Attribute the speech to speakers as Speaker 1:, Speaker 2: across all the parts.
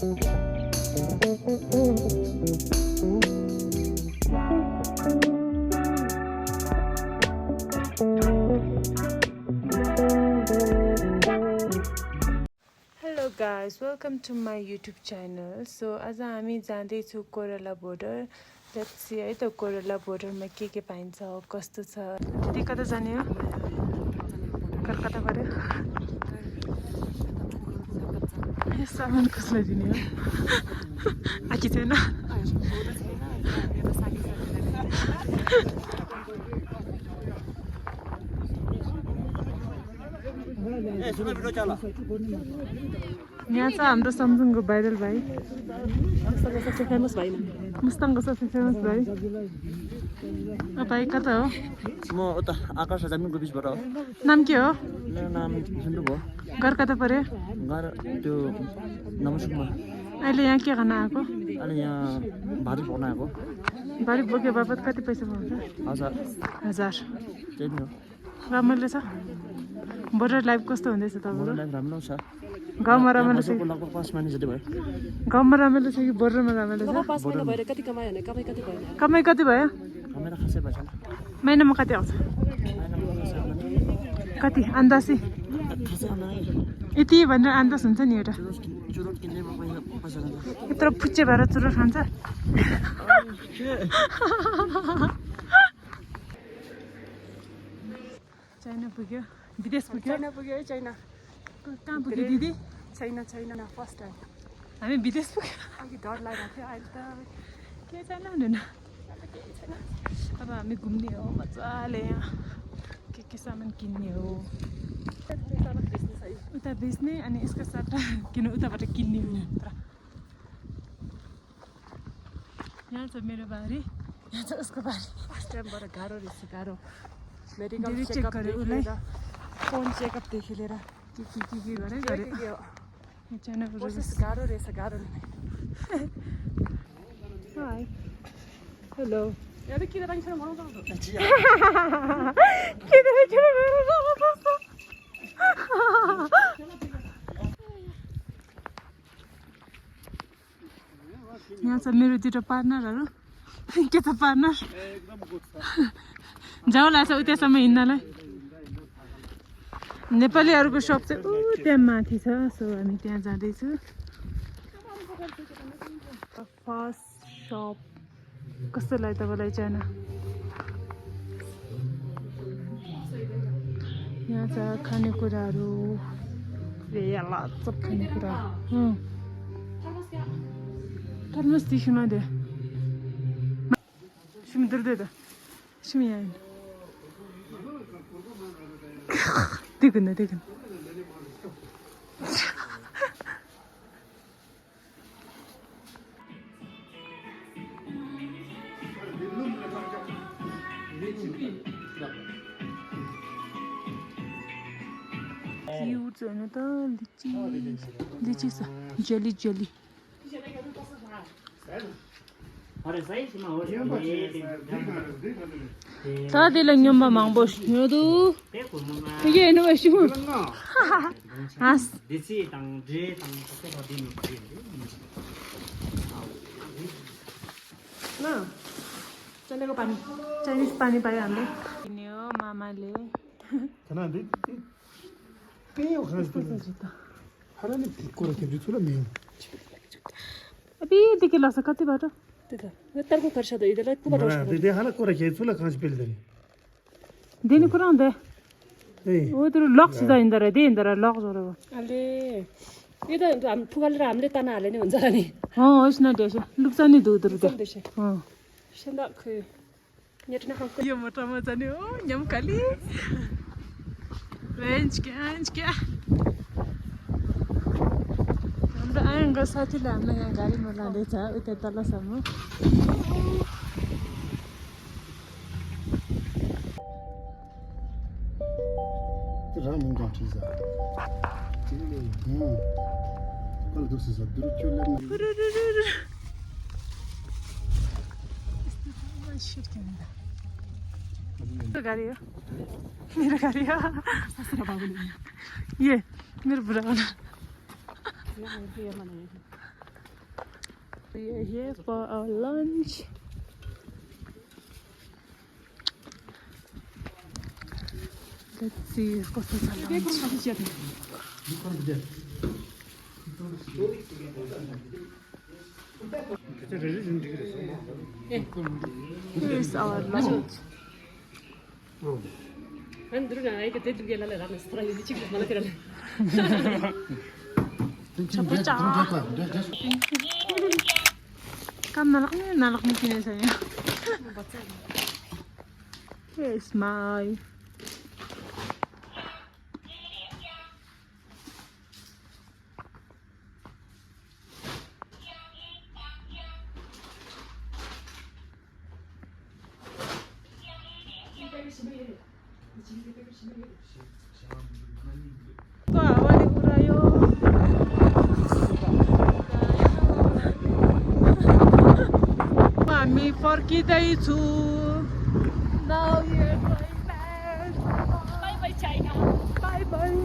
Speaker 1: Hello guys, welcome to my YouTube channel. So आज हामी जाँदैछौँ कोइराला बोर्डर. लेट्स सी है त कोइराला बोर्डरमा के पाइन्छ कस्तो छ. दिदी कता जाने हो? कलकत्ता पऱ्यो. यो सामान कसलाई दिने हो? आकी छैन. यहाँ छ हाम्रो समसङको भाइरल भाइ. मुस्ताङको सबसे फेमस भाइ. भाइ कता हो?
Speaker 2: म उता आकाश जामिनको बिचबाट हो.
Speaker 1: नाम के हो?
Speaker 2: मेरो नाम सिन्धु भयो.
Speaker 1: घर कता पऱ्यो?
Speaker 2: घर त्यो नमस्कुमा.
Speaker 1: अहिले यहाँ के खान आएको?
Speaker 2: अनि यहाँ भारी पकाउन आएको.
Speaker 1: भारी बोके बापत कति पैसा पाउँछ? 1000.
Speaker 2: त्यही नै हो.
Speaker 1: रमाइलो छ. बोर्डर लाइफ कस्तो हुँदैछ तपाईँको?
Speaker 2: लाइफ राम्रो छ.
Speaker 1: गाउँमा रमाइलो छ?
Speaker 2: लगभग 5 माने जति भयो.
Speaker 1: गाउँमा रमाइलो छ कि बोर्डरमा रमाइलो छ? कमाइ कति भयो?
Speaker 2: मेरो खासै भएन.
Speaker 1: महिनामा कति आउँछ? कति अन्दाजी?
Speaker 2: खासै आउँदैन.
Speaker 1: यति भनेर अन्दाज हुन्छ नि एउटा.
Speaker 2: चुरोट किन्नेमा पैसा जान्छ.
Speaker 1: यत्रो फुच्चे भएर चुरोट खान्छ? चाइना पुग्यो. विदेश पुग्यो.
Speaker 3: चाइना पुग्यो है. चाइना
Speaker 1: कहाँ पुग्यो दिदी?
Speaker 3: छैन फर्स्ट टाइम
Speaker 1: हामी विदेश पुग्यो.
Speaker 3: अघि डर लागिरहेको थियो. अहिले त
Speaker 1: के छैन हुँदैन. अब हामी घुम्ने हो मजाले. यहाँ के सामान किन्ने हो. उता बेच्ने अनि यसको सट्टा किन उताबाट किन्ने हो. यहाँ छ मेरो बारी. यहाँ छ उसको बारी.
Speaker 3: फर्स्ट टाइमबाट गाह्रो रहेछ. गाह्रो
Speaker 1: धेरै
Speaker 3: मेडिकल
Speaker 1: चेक
Speaker 3: चेकअप
Speaker 1: गऱ्यो उसलाई.
Speaker 3: फोन चेकअपदेखि लिएर
Speaker 1: के गऱ्यो. यो चाइना
Speaker 3: प्रोसेस गाह्रो रहेछ. गाह्रो
Speaker 1: हाई हेलो.
Speaker 3: किन राखिन्छ मलाई
Speaker 1: यहाँ छ मेरो दुईवटा पार्टनरहरू. के छ पार्टनर? जाउ लाग्छ उतासम्म हिँड्नलाई. नेपालीहरूको सप चाहिँ त्यहाँ माथि छ. सो हामी त्यहाँ जाँदैछु. फर्स्ट सप कस्तो लाग्यो तपाईँलाई चाइना? यहाँ छ खानेकुराहरू. सब खानेकुरा. थर्मस दिखुमा दे. Şimdi dur dedi. Şimdi yani. Dikun. Cute हैन त. लिची छ. जेली. 다들 랭념만 망보시. 너도 이게 이놈의 시구. 아스. 나. चाइनाको पानी. चाइनिज पानी पायो हामीले. किन्यो मामाले.
Speaker 4: खाना दे. के हो खास त? खाना नि कोरा के जुला नि.
Speaker 1: अबे देखि लस कति बाटो?
Speaker 3: तरको खर्च त इदलाई कुबाट
Speaker 4: दे देखा कोरा के जुला खास पेल दे.
Speaker 1: दिनु कुरा हुँदै.
Speaker 4: ए
Speaker 1: ओ त्यो लक्स जाइन्दरे दिन्दरे लक्स जरो.
Speaker 3: अहिले यो त हाम फुगालेर हामीले ताना हाले नि हुन्छ नि.
Speaker 1: होस् न देश. लुक्छ नि दुधहरु त.
Speaker 3: Senda ke nyetna kan
Speaker 1: यो मोटामा जाने हो न्यम खाली. रेन्ज क्या हाम्रो आँगा साथीले हामीलाई यहाँ गाडीमा लाँदैछ उता तलसम्म.
Speaker 4: राम गाठी जा. कल दोस्त सब दुरु चोले.
Speaker 1: गाडी हो मेरो गाडी हो. ये मेरो बुढा वाला. We are here for our lunch. Let's see कस्तो छ lunch. Here's our lunch. Kan nalak ni kinesa niya. Here's my हावाले उडायो हामी फर्किँदैछु Now we are going back. Bye bye China. Bye bye.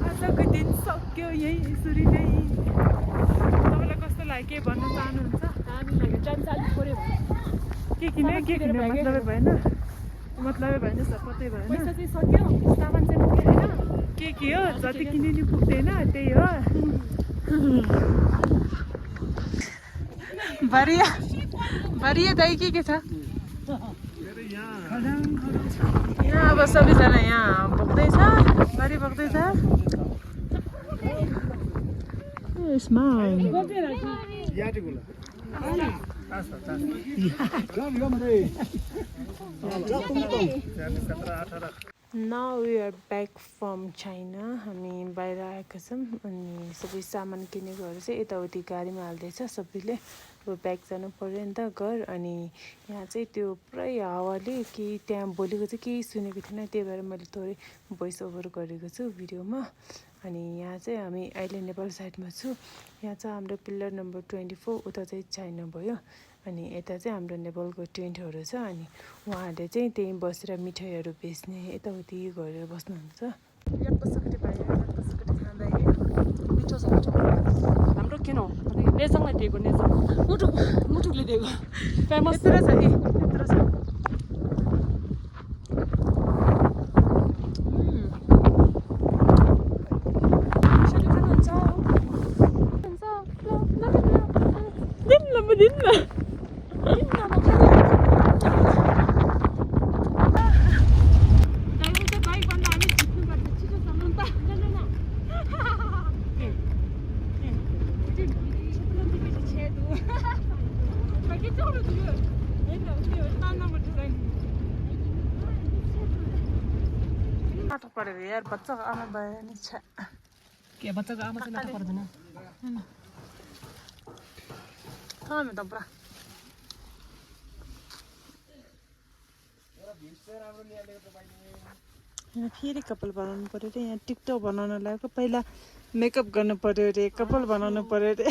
Speaker 1: आजको दिन सक्यो यही यसरी नै तपाईँलाई कस्तो लाग्यो के भन्न चाहनुहुन्छ
Speaker 3: हामीलाई जान चालु पर्यो
Speaker 1: के किने मतलबै भएन मतलबै भएन सपत्तै भएन
Speaker 3: पैसा चाहिँ सक्यो सामान चाहिँ पुगेन
Speaker 1: के हो जति किने नि पुग्दैन त्यही हो भरिया दाइ के छ यहाँ अब सबैजना यहाँ बोक्दैछ बारी बोक्दैछ Now we are back from China. हामी बाहिर आएका छौँ अनि सबै सामान किनेकोहरू चाहिँ यताउति गाडीमा हाल्दैछ सबैले अब ब्याक जानु पर्यो नि त घर अनि यहाँ चाहिँ त्यो पुरै हावाले कि त्यहाँ बोलेको चाहिँ केही सुनेको थिएन त्यही भएर मैले थोरै भोइस ओभर गरेको छु भिडियोमा अनि यहाँ चाहिँ हामी अहिले नेपाल साइडमा छु यहाँ चाहिँ हाम्रो पिलर नम्बर 24 उता चाहिँ चाइना भयो अनि यता चाहिँ हाम्रो नेपालको टेन्टहरू छ अनि उहाँहरूले चाहिँ त्यहीँ बसेर मिठाईहरू बेच्ने यताउति गरेर बस्नुहुन्छ
Speaker 3: मिठो छ हाम्रो किन हो नेजङलाई दिएको नेजङ मुटुकले दिएको फेमस
Speaker 1: यत्रो छ नि यत्रो छ नाटक परेर यार बच्चाको आमा भयो नि छ
Speaker 3: के बच्चाको आमा चाहिँ नाटक पर्दैन
Speaker 1: थाहा त पुरा यहाँ फेरि कपाल बनाउनु पर्यो रे यहाँ टिकटक बनाउन लागेको पहिला मेकअप गर्नु पर्यो रे कपाल बनाउनु पर्यो रे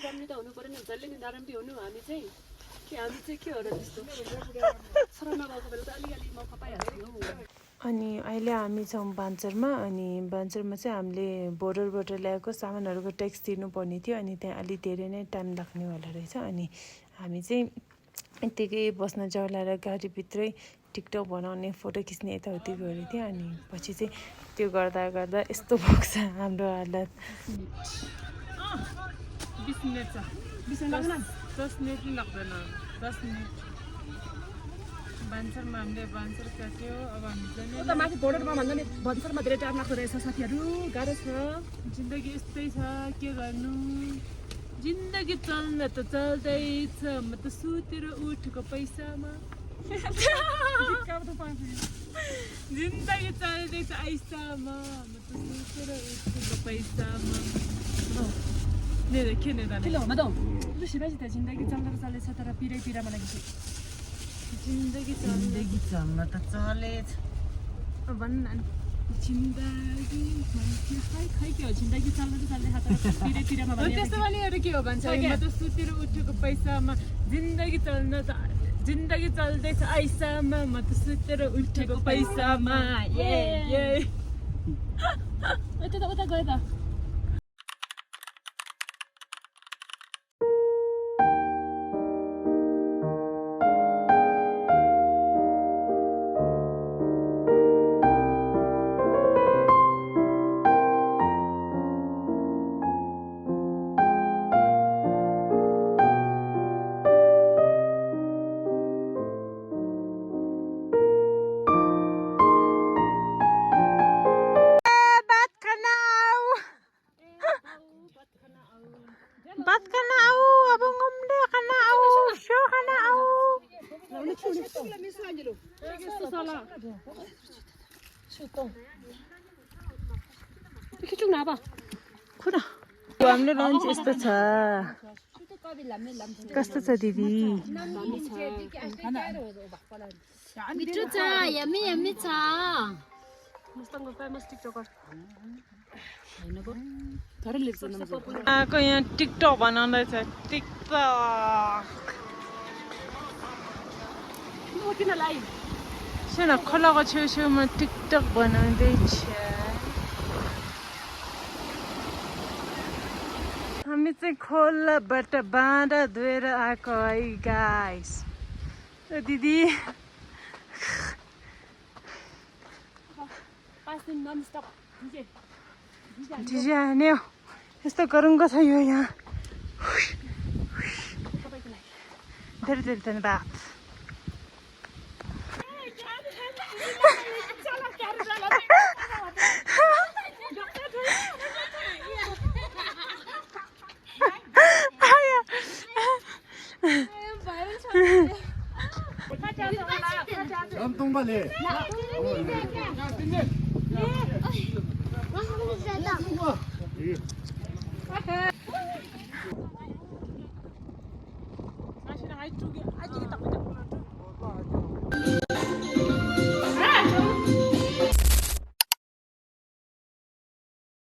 Speaker 3: राम्रो त हुनु पर्यो नि जसले नि नराम्रो हुनु हामी चाहिँ के हो र त्यस्तो सर नभएको बेला त अलिअलि मौका पाइहाल्यो
Speaker 1: अनि अहिले हामी छौँ बान्चरमा अनि बान्चरमा चाहिँ हामीले बोर्डरबाट ल्याएको सामानहरूको ट्याक्स तिर्नुपर्ने थियो अनि त्यहाँ अलि धेरै नै टाइम लाग्नेवाला रहेछ अनि हामी चाहिँ यत्तिकै बस्न जग्गा लगाएर गाडीभित्रै टिकटक बनाउने फोटो खिच्ने यताउति गरेको थियो अनि पछि चाहिँ त्यो गर्दा गर्दा यस्तो भएको छ हाम्रो हालत 20 मिनट छ 10 मिनट पनि लाग्दैन 10 मिनट बान्सरमा हामीले बान्सर काट्यो अब हामी जाने
Speaker 3: उता माथि बोर्डरमा भन्दा नि भन्सरमा धेरै टाइम लाग्दो रहेछ साथीहरू गाह्रो छ
Speaker 1: जिन्दगी यस्तै छ के गर्नु जिन्दगी चल्न त चल्दैछ म त सुतेर उठेको पैसामा जिन्दगी चल्दैछ ऐसामा म त सुतेर उठेको पैसामा के नै
Speaker 3: किलो मदौ लु शिवाजी त जिन्दगी चल्न त चलेछ तर पिरामा लागि
Speaker 1: जिन्दगी
Speaker 2: चल्न त चलेछ
Speaker 1: भन्न
Speaker 3: जिन्दगी खै के हो जिन्दगी चल्न त चल्दैछ तर पिरामा
Speaker 1: त्यस्तो भनेर के हो भन्छ म त सुतेर उठेको पैसामा जिन्दगी चल्दैछ ऐसामा म त सुतेर उठेको पैसामा
Speaker 3: उता गयो त एकैचोटि नाभा
Speaker 1: कुरा हाम्रो लन्च यस्तो छ कस्तो छ दिदी
Speaker 5: मिठो छ यम्मी यम्मी छ
Speaker 3: मुस्ताङको फेमस टिकटकर धरे लेख्छ
Speaker 1: आएको यहाँ टिकटक बनाउँदैछ टिकटक
Speaker 3: किन लाइ
Speaker 1: सुन खोलाको छेउछेउमा टिकटक बनाउँदैछ हामी चाहिँ खोलाबाट बाँधा धोएर आएको है गाइस दिदी
Speaker 3: 5 दिन नन स्टप
Speaker 1: डिजे हान्यो यस्तो गरुङ्गो छ यो यहाँ धेरै धेरै धन्यवाद
Speaker 4: 깜똥 발레.